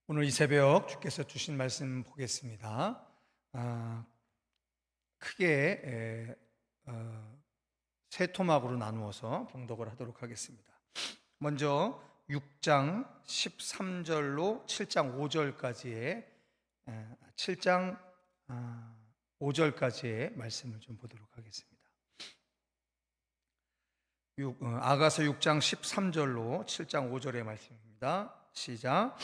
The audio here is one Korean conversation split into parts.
오늘 이 새벽 주께서 주신 말씀 보겠습니다. 크게 세 토막으로 나누어서 봉독을 하도록 하겠습니다. 먼저 6장 13절로 7장 5절까지의 7장 5절까지의 말씀을 좀 보도록 하겠습니다. 아가서 6장 13절로 7장 5절의 말씀입니다. 시작.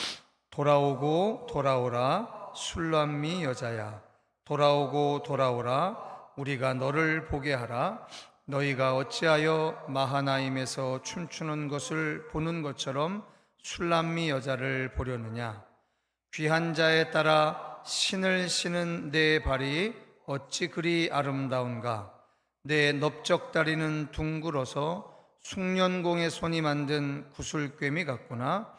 돌아오고 돌아오라 술람미 여자야, 돌아오고 돌아오라 우리가 너를 보게 하라. 너희가 어찌하여 마하나임에서 춤추는 것을 보는 것처럼 술람미 여자를 보려느냐. 귀한 자에 따라 신을 신은 내 발이 어찌 그리 아름다운가. 내 넓적다리는 둥글어서 숭년공의 손이 만든 구슬꿰미 같구나.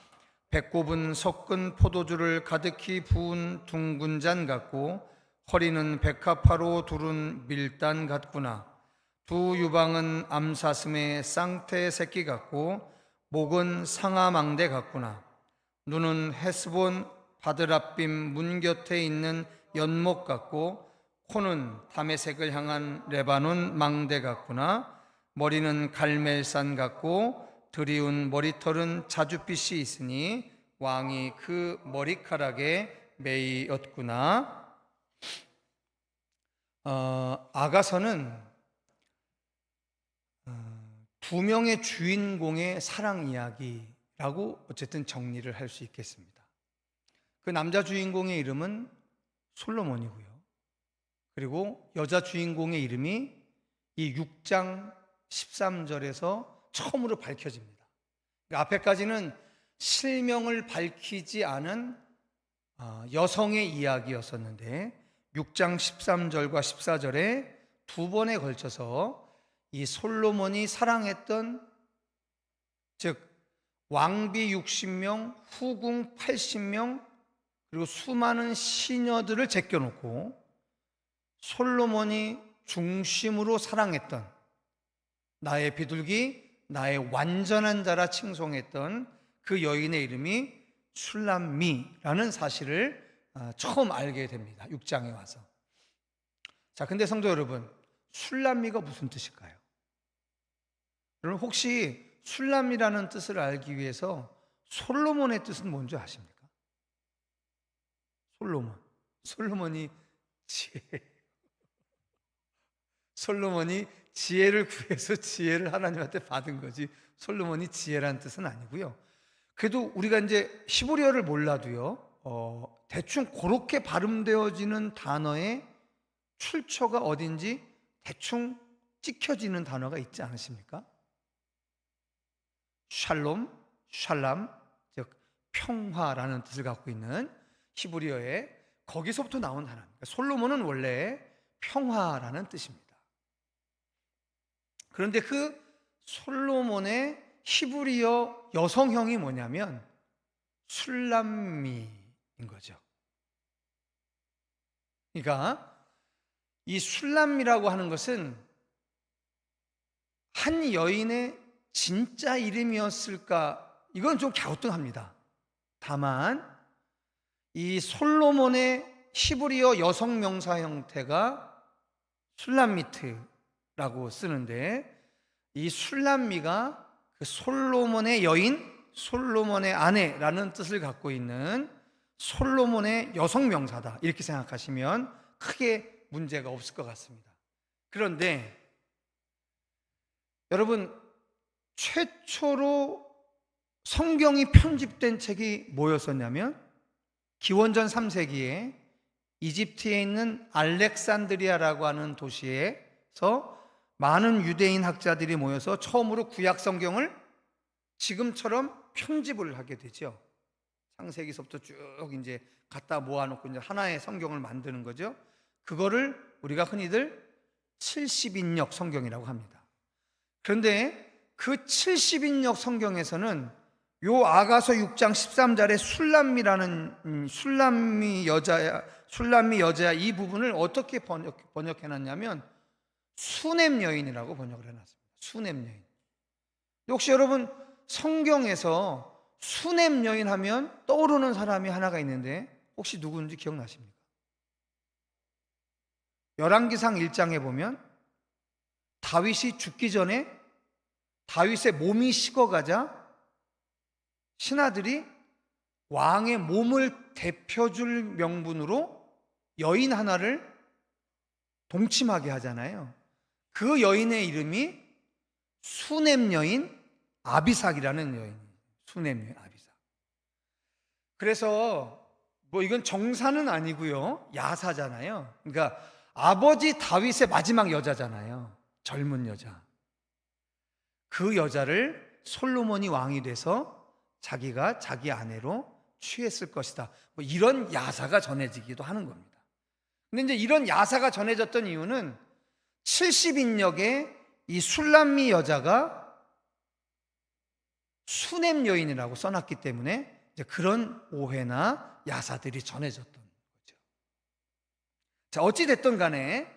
배꼽은 섞은 포도주를 가득히 부은 둥근 잔 같고 허리는 백합화로 두른 밀단 같구나. 두 유방은 암사슴의 쌍태 새끼 같고 목은 상아망대 같구나. 눈은 헤스본 바드랍빔 문 곁에 있는 연못 같고 코는 다메섹을 향한 레바논 망대 같구나. 머리는 갈멜산 같고 드리운 머리털은 자줏빛이 있으니 왕이 그 머리카락에 매이었구나. 아가서는 두 명의 주인공의 사랑 이야기라고 어쨌든 정리를 할 수 있겠습니다. 그 남자 주인공의 이름은 솔로몬이고요. 그리고 여자 주인공의 이름이 이 6장 13절에서 처음으로 밝혀집니다. 앞에까지는 실명을 밝히지 않은 여성의 이야기였었는데 6장 13절과 14절에 두 번에 걸쳐서 이 솔로몬이 사랑했던, 즉 왕비 60명, 후궁 80명, 그리고 수많은 시녀들을 제껴놓고 솔로몬이 중심으로 사랑했던 나의 비둘기, 나의 완전한 자라 칭송했던 그 여인의 이름이 술람미라는 사실을 처음 알게 됩니다. 6장에 와서. 자, 근데 성도 여러분, 술람미가 무슨 뜻일까요? 여러분 혹시 술람미라는 뜻을 알기 위해서 솔로몬의 뜻은 뭔지 아십니까? 솔로몬이 지혜를 구해서 지혜를 하나님한테 받은 거지, 솔로몬이 지혜란 뜻은 아니고요. 그래도 우리가 이제 히브리어를 몰라도요, 대충 그렇게 발음되어지는 단어의 출처가 어딘지 대충 찍혀지는 단어가 있지 않으십니까? 샬람, 즉 평화라는 뜻을 갖고 있는 히브리어에 거기서부터 나온 단어입니다. 솔로몬은 원래 평화라는 뜻입니다. 그런데 그 솔로몬의 히브리어 여성형이 뭐냐면 술람미인 거죠. 그러니까 이 술람미라고 하는 것은 한 여인의 진짜 이름이었을까? 이건 좀 갸우뚱합니다. 다만 이 솔로몬의 히브리어 여성 명사 형태가 술람미트라고 쓰는데, 이 술람미가 그 솔로몬의 여인, 솔로몬의 아내라는 뜻을 갖고 있는 솔로몬의 여성 명사다, 이렇게 생각하시면 크게 문제가 없을 것 같습니다. 그런데 여러분, 최초로 성경이 편집된 책이 뭐였었냐면 기원전 3세기에 이집트에 있는 알렉산드리아라고 하는 도시에서 많은 유대인 학자들이 모여서 처음으로 구약 성경을 지금처럼 편집을 하게 되죠. 창세기서부터 쭉 이제 갖다 모아놓고 이제 하나의 성경을 만드는 거죠. 그거를 우리가 흔히들 70인역 성경이라고 합니다. 그런데 그 70인역 성경에서는 요 아가서 6장 13절에 술람미 여자야 이 부분을 어떻게 번역해놨냐면 수냄 여인이라고 번역을 해놨습니다. 수냄 여인. 혹시 여러분 성경에서 수냄 여인 하면 떠오르는 사람이 하나가 있는데 혹시 누구인지 기억나십니까? 열왕기상 1장에 보면 다윗이 죽기 전에 다윗의 몸이 식어가자 신하들이 왕의 몸을 데펴줄 명분으로 여인 하나를 동침하게 하잖아요. 그 여인의 이름이 수냄 여인 아비삭이라는 여인. 수냄 여인 아비삭. 그래서 뭐 이건 정사는 아니고요, 야사잖아요. 그러니까 아버지 다윗의 마지막 여자잖아요. 젊은 여자. 그 여자를 솔로몬이 왕이 돼서 자기가 자기 아내로 취했을 것이다, 뭐 이런 야사가 전해지기도 하는 겁니다. 근데 이제 이런 야사가 전해졌던 이유는 70인역의 이 술람미 여자가 수냄 여인이라고 써놨기 때문에 이제 그런 오해나 야사들이 전해졌던 거죠. 자, 어찌됐든 간에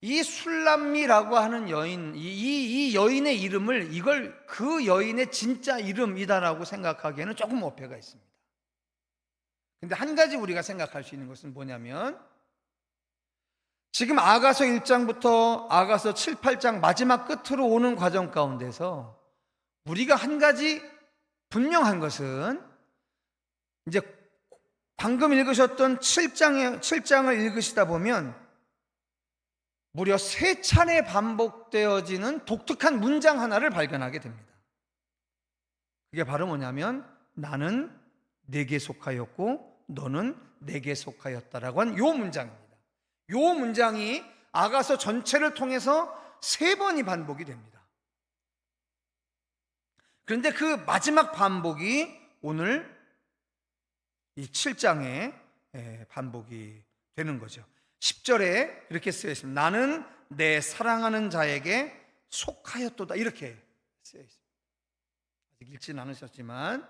이 술람미라고 하는 여인, 이 여인의 이름을 이걸 그 여인의 진짜 이름이다라고 생각하기에는 조금 어폐가 있습니다. 근데 한 가지 우리가 생각할 수 있는 것은 뭐냐면, 지금 아가서 1장부터 아가서 7, 8장 마지막 끝으로 오는 과정 가운데서 우리가 한 가지 분명한 것은, 이제 방금 읽으셨던 7장을 읽으시다 보면 무려 3차례 반복되어지는 독특한 문장 하나를 발견하게 됩니다. 그게 바로 뭐냐면, 나는 내게 속하였고 너는 내게 속하였다라고 한 요 문장입니다. 요 문장이 아가서 전체를 통해서 3번이 반복이 됩니다. 그런데 그 마지막 반복이 오늘 이 7장에 반복이 되는 거죠. 10절에 이렇게 쓰여 있습니다. 나는 내 사랑하는 자에게 속하였도다, 이렇게 쓰여 있습니다. 아직 읽지는 않으셨지만,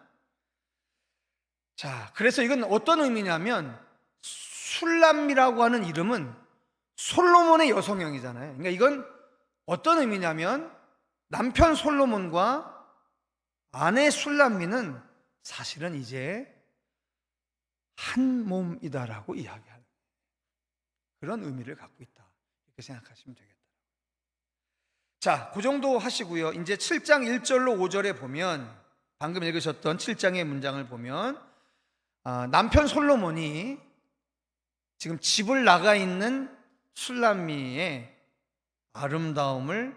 자, 그래서 이건 어떤 의미냐면, 술람미라고 하는 이름은 솔로몬의 여성형이잖아요. 그러니까 이건 어떤 의미냐면, 남편 솔로몬과 아내 술람미는 사실은 이제 한 몸이다라고 이야기하는 그런 의미를 갖고 있다, 이렇게 생각하시면 되겠다. 자, 그 정도 하시고요. 이제 7장 1절로 5절에 보면, 방금 읽으셨던 7장의 문장을 보면, 남편 솔로몬이 지금 집을 나가 있는 술람미의 아름다움을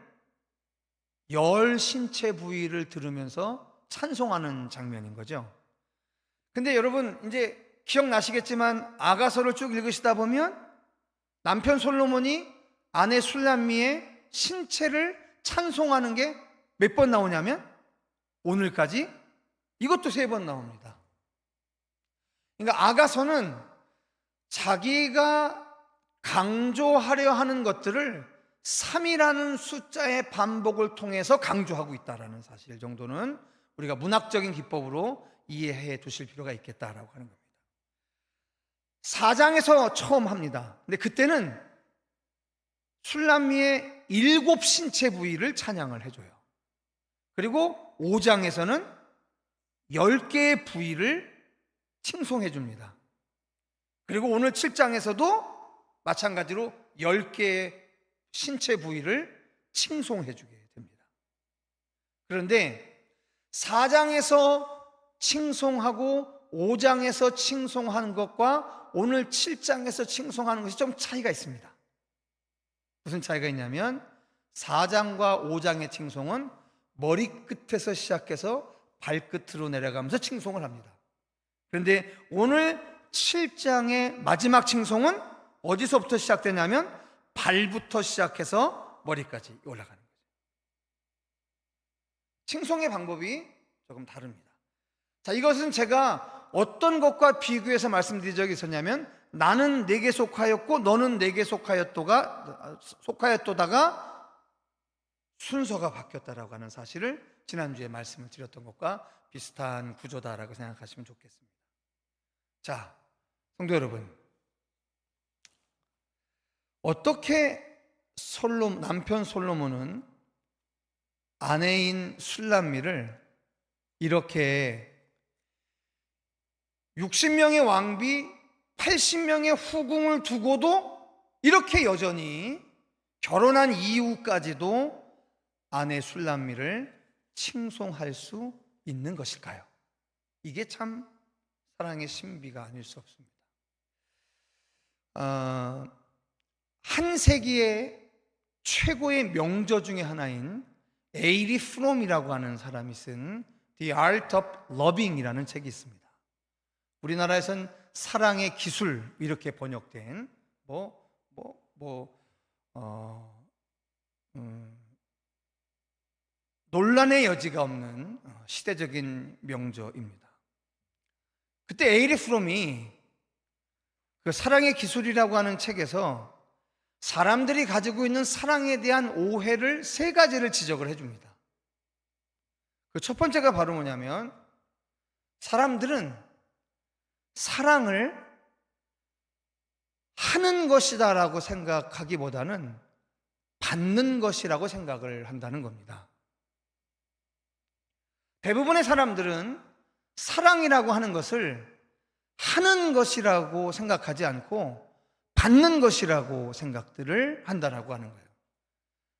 열 신체 부위를 들으면서 찬송하는 장면인 거죠. 근데 여러분 이제 기억나시겠지만, 아가서를 쭉 읽으시다 보면 남편 솔로몬이 아내 술람미의 신체를 찬송하는 게 몇 번 나오냐면, 오늘까지 이것도 3번 나옵니다. 그러니까 아가서는 자기가 강조하려 하는 것들을 3이라는 숫자의 반복을 통해서 강조하고 있다는 사실 정도는 우리가 문학적인 기법으로 이해해 두실 필요가 있겠다라고 하는 겁니다. 4장에서 처음 합니다. 근데 그때는 술람미의 7 신체 부위를 찬양을 해줘요. 그리고 5장에서는 10개의 부위를 칭송해 줍니다. 그리고 오늘 7장에서도 마찬가지로 10개의 신체 부위를 칭송해 주게 됩니다. 그런데 4장에서 칭송하고 5장에서 칭송하는 것과 오늘 7장에서 칭송하는 것이 좀 차이가 있습니다. 무슨 차이가 있냐면, 4장과 5장의 칭송은 머리끝에서 시작해서 발끝으로 내려가면서 칭송을 합니다. 그런데 오늘 7장의 마지막 칭송은 어디서부터 시작되냐면 발부터 시작해서 머리까지 올라가는 거죠. 칭송의 방법이 조금 다릅니다. 자, 이것은 제가 어떤 것과 비교해서 말씀드린 적이 있었냐면, 나는 내게 속하였고 너는 내게 속하였도다가 순서가 바뀌었다라고 하는 사실을 지난주에 말씀을 드렸던 것과 비슷한 구조다라고 생각하시면 좋겠습니다. 자, 성도 여러분, 어떻게 남편 솔로몬은 아내인 술람미를 이렇게 60명의 왕비, 80명의 후궁을 두고도 이렇게 여전히 결혼한 이후까지도 아내 술람미를 칭송할 수 있는 것일까요? 이게 참 사랑의 신비가 아닐 수 없습니다. 한 세기의 최고의 명저 중에 하나인 에이리 프롬이라고 하는 사람이 쓴 The Art of Loving이라는 책이 있습니다. 우리나라에선 사랑의 기술 이렇게 번역된 논란의 여지가 없는 시대적인 명저입니다. 그때 에이리 프롬이 그 사랑의 기술이라고 하는 책에서 사람들이 가지고 있는 사랑에 대한 오해를 세 가지를 지적을 해줍니다. 그 첫 번째가 바로 뭐냐면, 사람들은 사랑을 하는 것이다라고 생각하기보다는 받는 것이라고 생각을 한다는 겁니다. 대부분의 사람들은 사랑이라고 하는 것을 하는 것이라고 생각하지 않고 받는 것이라고 생각들을 한다라고 하는 거예요.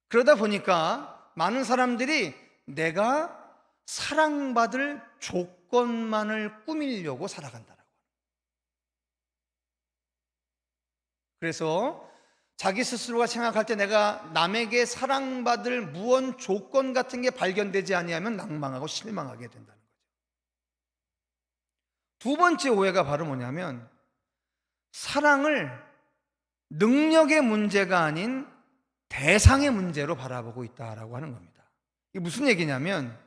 그러다 보니까 많은 사람들이 내가 사랑받을 조건만을 꾸미려고 살아간다라고. 그래서 자기 스스로가 생각할 때 내가 남에게 사랑받을 무언 조건 같은 게 발견되지 아니하면 낭망하고 실망하게 된다는 거죠. 두 번째 오해가 바로 뭐냐면, 사랑을 능력의 문제가 아닌 대상의 문제로 바라보고 있다라고 하는 겁니다. 이게 무슨 얘기냐면,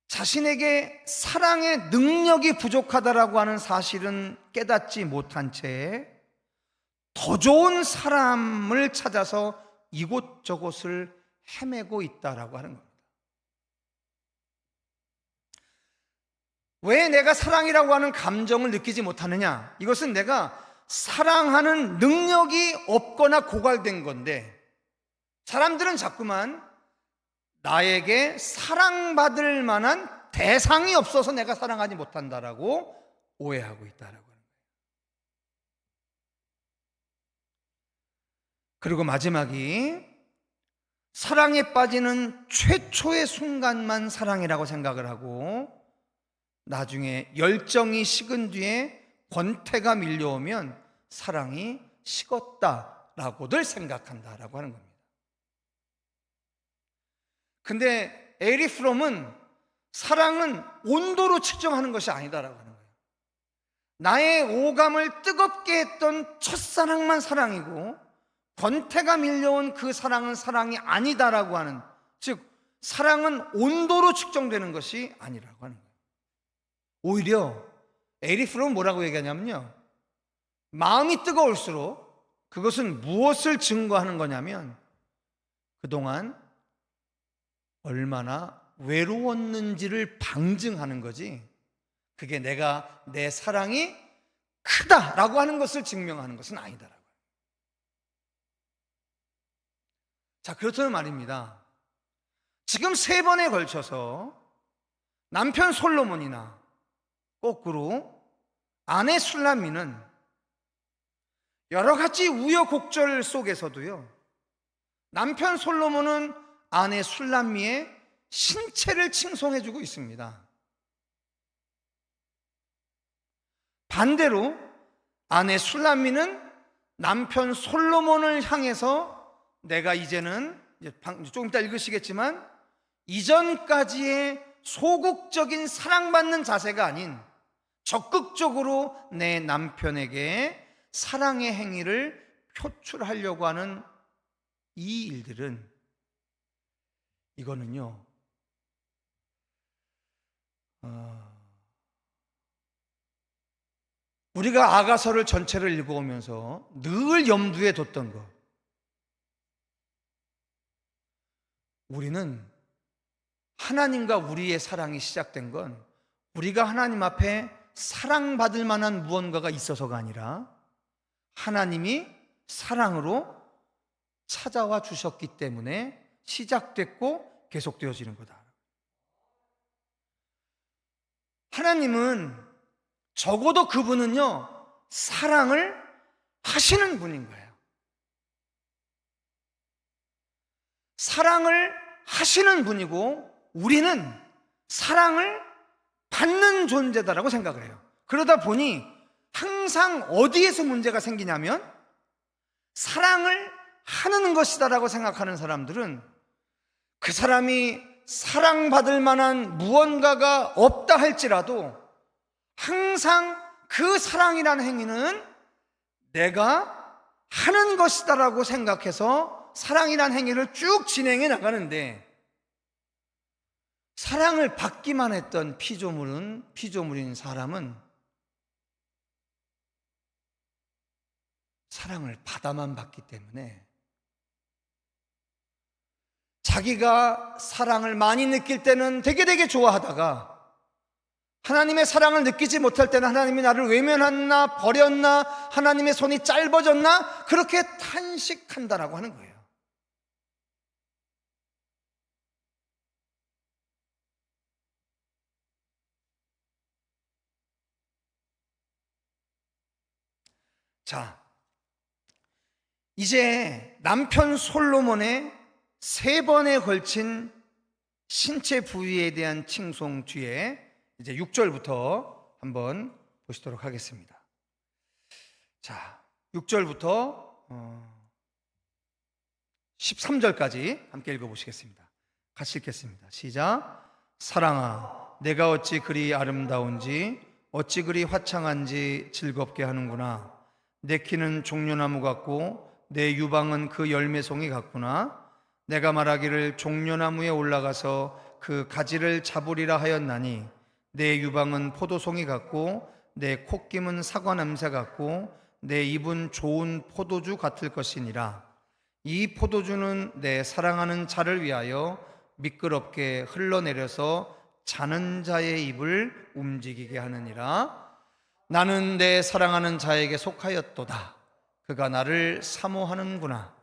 자신에게 사랑의 능력이 부족하다라고 하는 사실은 깨닫지 못한 채 더 좋은 사람을 찾아서 이곳저곳을 헤매고 있다라고 하는 겁니다. 왜 내가 사랑이라고 하는 감정을 느끼지 못하느냐? 이것은 내가 사랑하는 능력이 없거나 고갈된 건데, 사람들은 자꾸만 나에게 사랑받을 만한 대상이 없어서 내가 사랑하지 못한다라고 오해하고 있다라고 하는 거예요. 그리고 마지막이, 사랑에 빠지는 최초의 순간만 사랑이라고 생각을 하고 나중에 열정이 식은 뒤에 권태가 밀려오면 사랑이 식었다라고들 생각한다라고 하는 겁니다. 근데 에리 프롬은 사랑은 온도로 측정하는 것이 아니다라고 하는 거예요. 나의 오감을 뜨겁게 했던 첫사랑만 사랑이고 권태가 밀려온 그 사랑은 사랑이 아니다라고 하는, 즉 사랑은 온도로 측정되는 것이 아니라고 하는 거예요. 오히려 에리 프롬은 뭐라고 얘기하냐면요, 마음이 뜨거울수록 그것은 무엇을 증거하는 거냐면 그동안 얼마나 외로웠는지를 방증하는 거지, 그게 내 사랑이 크다라고 하는 것을 증명하는 것은 아니다라고요. 자, 그렇다면 말입니다. 지금 3번에 걸쳐서 남편 솔로몬이나 거꾸로 아내 술람미는 여러 가지 우여곡절 속에서도요, 남편 솔로몬은 아내 술람미의 신체를 칭송해주고 있습니다. 반대로 아내 술람미는 남편 솔로몬을 향해서 내가 이제는 조금 이따 읽으시겠지만 이전까지의 소극적인 사랑받는 자세가 아닌 적극적으로 내 남편에게 사랑의 행위를 표출하려고 하는 이 일들은, 이거는요, 우리가 아가서를 전체를 읽어오면서 늘 염두에 뒀던 것, 우리는 하나님과 우리의 사랑이 시작된 건 우리가 하나님 앞에 사랑받을 만한 무언가가 있어서가 아니라 하나님이 사랑으로 찾아와 주셨기 때문에 시작됐고 계속되어지는 거다. 하나님은 적어도 그분은요, 사랑을 하시는 분인 거예요. 사랑을 하시는 분이고 우리는 사랑을 받는 존재다라고 생각을 해요. 그러다 보니 항상 어디에서 문제가 생기냐면, 사랑을 하는 것이다라고 생각하는 사람들은 그 사람이 사랑받을 만한 무언가가 없다 할지라도 항상 그 사랑이라는 행위는 내가 하는 것이다라고 생각해서 사랑이라는 행위를 쭉 진행해 나가는데, 사랑을 받기만 했던 피조물인 사람은 사랑을 받아만 받기 때문에 자기가 사랑을 많이 느낄 때는 되게 좋아하다가 하나님의 사랑을 느끼지 못할 때는 하나님이 나를 외면했나 버렸나, 하나님의 손이 짧아졌나, 그렇게 탄식한다라고 하는 거예요. 자, 이제 남편 솔로몬의 3번에 걸친 신체 부위에 대한 칭송 뒤에 이제 6절부터 한번 보시도록 하겠습니다. 자, 6절부터 13절까지 함께 읽어보시겠습니다. 같이 읽겠습니다. 시작. 사랑아, 내가 어찌 그리 아름다운지, 어찌 그리 화창한지 즐겁게 하는구나. 내 키는 종려나무 같고 내 유방은 그 열매송이 같구나. 내가 말하기를 종려나무에 올라가서 그 가지를 잡으리라 하였나니, 내 유방은 포도송이 같고 내 콧김은 사과 냄새 같고 내 입은 좋은 포도주 같을 것이니라. 이 포도주는 내 사랑하는 자를 위하여 미끄럽게 흘러내려서 자는 자의 입을 움직이게 하느니라. 나는 내 사랑하는 자에게 속하였도다. 그가 나를 사모하는구나.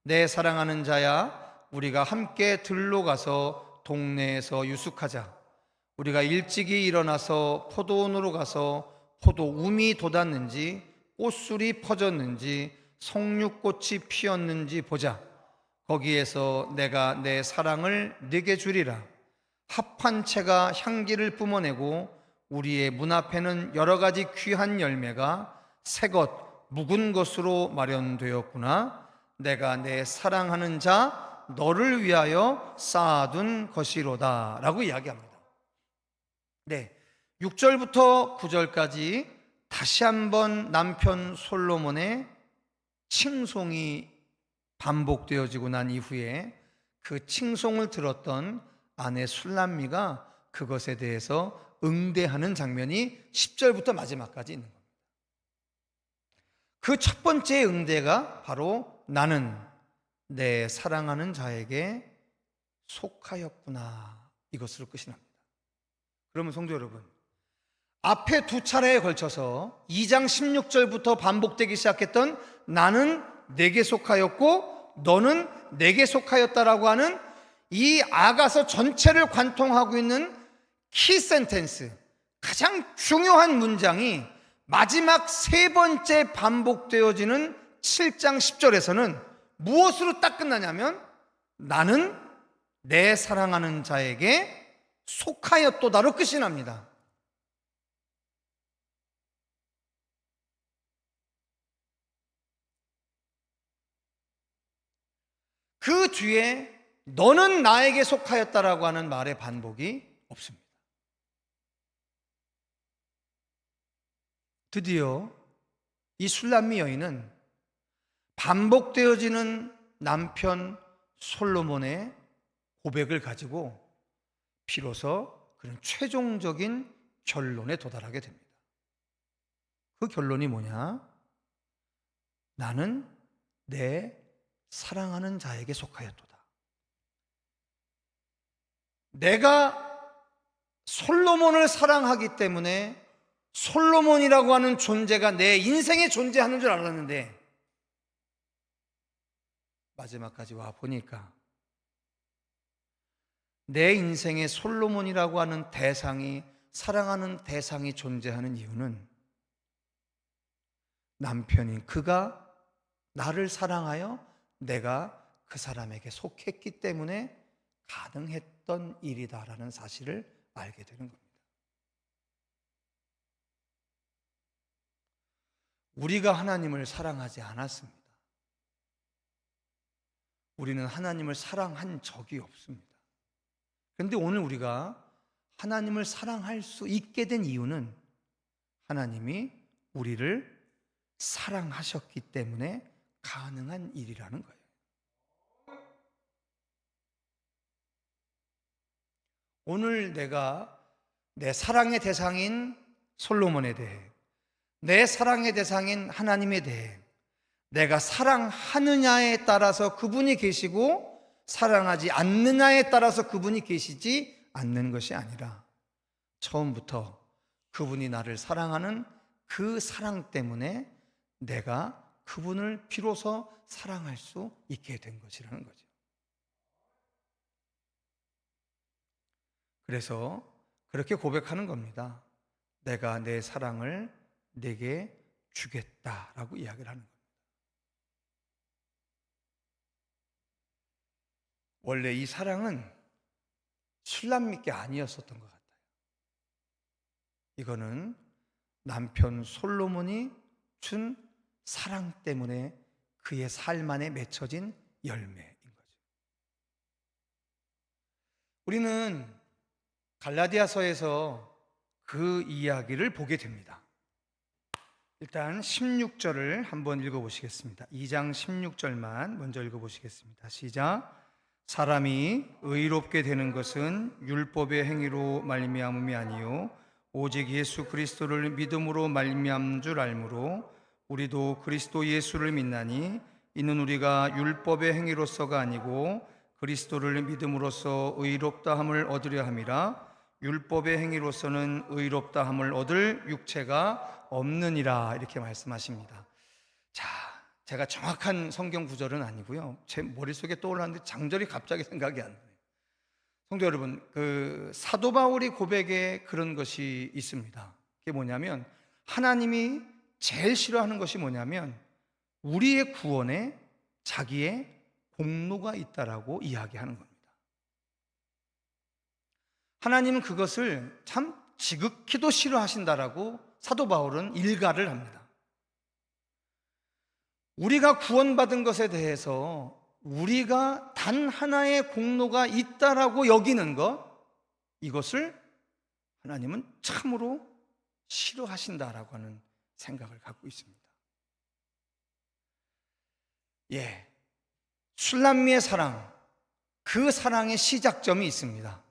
내 사랑하는 자야, 우리가 함께 들로 가서 동네에서 유숙하자. 우리가 일찍이 일어나서 포도원으로 가서 포도움이 돋았는지 꽃술이 퍼졌는지 석류꽃이 피었는지 보자. 거기에서 내가 내 사랑을 네게 주리라. 합한 채가 향기를 뿜어내고 우리의 문 앞에는 여러 가지 귀한 열매가 새것 묵은 것으로 마련되었구나. 내가 내 사랑하는 자 너를 위하여 쌓아둔 것이로다 라고 이야기합니다. 네, 6절부터 9절까지 다시 한번 남편 솔로몬의 칭송이 반복되어지고 난 이후에 그 칭송을 들었던 아내 술람미가 그것에 대해서 응대하는 장면이 10절부터 마지막까지 있는 겁니다. 그 첫 번째 응대가 바로 나는 내 사랑하는 자에게 속하였구나, 이것으로 끝이 납니다. 그러면 성도 여러분, 앞에 두 차례에 걸쳐서 2장 16절부터 반복되기 시작했던 나는 내게 속하였고 너는 내게 속하였다라고 하는 이 아가서 전체를 관통하고 있는 키 센텐스, 가장 중요한 문장이 마지막 3번째 반복되어지는 7장 10절에서는 무엇으로 딱 끝나냐면 나는 내 사랑하는 자에게 속하였도다로 끝이 납니다. 그 뒤에 너는 나에게 속하였다라고 하는 말의 반복이 없습니다. 드디어 이 술람미 여인은 반복되어지는 남편 솔로몬의 고백을 가지고 비로소 그런 최종적인 결론에 도달하게 됩니다. 그 결론이 뭐냐? 나는 내 사랑하는 자에게 속하였도다. 내가 솔로몬을 사랑하기 때문에 솔로몬이라고 하는 존재가 내 인생에 존재하는 줄 알았는데 마지막까지 와 보니까 내 인생의 솔로몬이라고 하는 대상이 사랑하는 대상이 존재하는 이유는 남편인 그가 나를 사랑하여 내가 그 사람에게 속했기 때문에 가능했던 일이다라는 사실을 알게 되는 겁니다. 우리가 하나님을 사랑하지 않았습니다. 우리는 하나님을 사랑한 적이 없습니다. 그런데 오늘 우리가 하나님을 사랑할 수 있게 된 이유는 하나님이 우리를 사랑하셨기 때문에 가능한 일이라는 거예요. 오늘 내가 내 사랑의 대상인 솔로몬에 대해, 내 사랑의 대상인 하나님에 대해 내가 사랑하느냐에 따라서 그분이 계시고 사랑하지 않느냐에 따라서 그분이 계시지 않는 것이 아니라 처음부터 그분이 나를 사랑하는 그 사랑 때문에 내가 그분을 비로소 사랑할 수 있게 된 것이라는 거죠. 그래서 그렇게 고백하는 겁니다. 내가 내 사랑을 내게 주겠다라고 이야기를 하는 겁니다. 원래 이 사랑은 술람미게 게 아니었었던 것 같아요. 이거는 남편 솔로몬이 준 사랑 때문에 그의 삶 안에 맺혀진 열매인 거죠. 우리는 갈라디아서에서 그 이야기를 보게 됩니다. 일단 16절을 한번 읽어보시겠습니다. 2장 16절만 먼저 읽어보시겠습니다. 시작. 사람이 의롭게 되는 것은 율법의 행위로 말미암음이 아니요 오직 예수 그리스도를 믿음으로 말미암은 줄 알므로 우리도 그리스도 예수를 믿나니 이는 우리가 율법의 행위로서가 아니고 그리스도를 믿음으로써 의롭다함을 얻으려 함이라. 율법의 행위로서는 의롭다함을 얻을 육체가 없느니라. 이렇게 말씀하십니다. 자, 제가 정확한 성경 구절은 아니고요, 제 머릿속에 떠올랐는데 장절이 갑자기 생각이 안 나요. 성도 여러분, 그 사도 바울의 고백에 그런 것이 있습니다. 그게 뭐냐면 하나님이 제일 싫어하는 것이 뭐냐면 우리의 구원에 자기의 공로가 있다라고 이야기하는 겁니다. 하나님은 그것을 참 지극히도 싫어하신다라고 사도 바울은 일가를 합니다. 우리가 구원받은 것에 대해서 우리가 단 하나의 공로가 있다라고 여기는 것, 이것을 하나님은 참으로 싫어하신다라고 하는 생각을 갖고 있습니다. 예, 술람미의 사랑, 그 사랑의 시작점이 있습니다.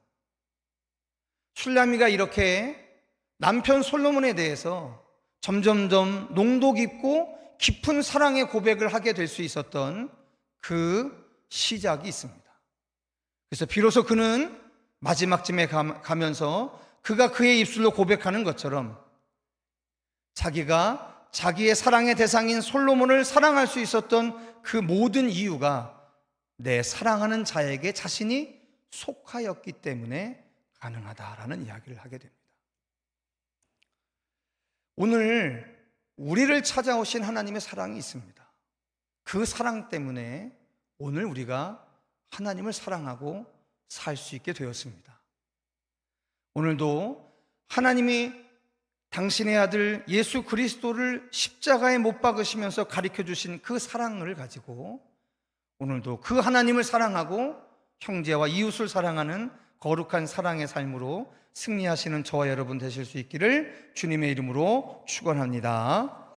술람미가 이렇게 남편 솔로몬에 대해서 점점점 농도 깊고 깊은 사랑의 고백을 하게 될 수 있었던 그 시작이 있습니다. 그래서 비로소 그는 마지막쯤에 가면서 그가 그의 입술로 고백하는 것처럼 자기가 자기의 사랑의 대상인 솔로몬을 사랑할 수 있었던 그 모든 이유가 내 사랑하는 자에게 자신이 속하였기 때문에 가능하다라는 이야기를 하게 됩니다. 오늘 우리를 찾아오신 하나님의 사랑이 있습니다. 그 사랑 때문에 오늘 우리가 하나님을 사랑하고 살 수 있게 되었습니다. 오늘도 하나님이 당신의 아들 예수 그리스도를 십자가에 못 박으시면서 가르쳐 주신 그 사랑을 가지고 오늘도 그 하나님을 사랑하고 형제와 이웃을 사랑하는 거룩한 사랑의 삶으로 승리하시는 저와 여러분 되실 수 있기를 주님의 이름으로 축원합니다.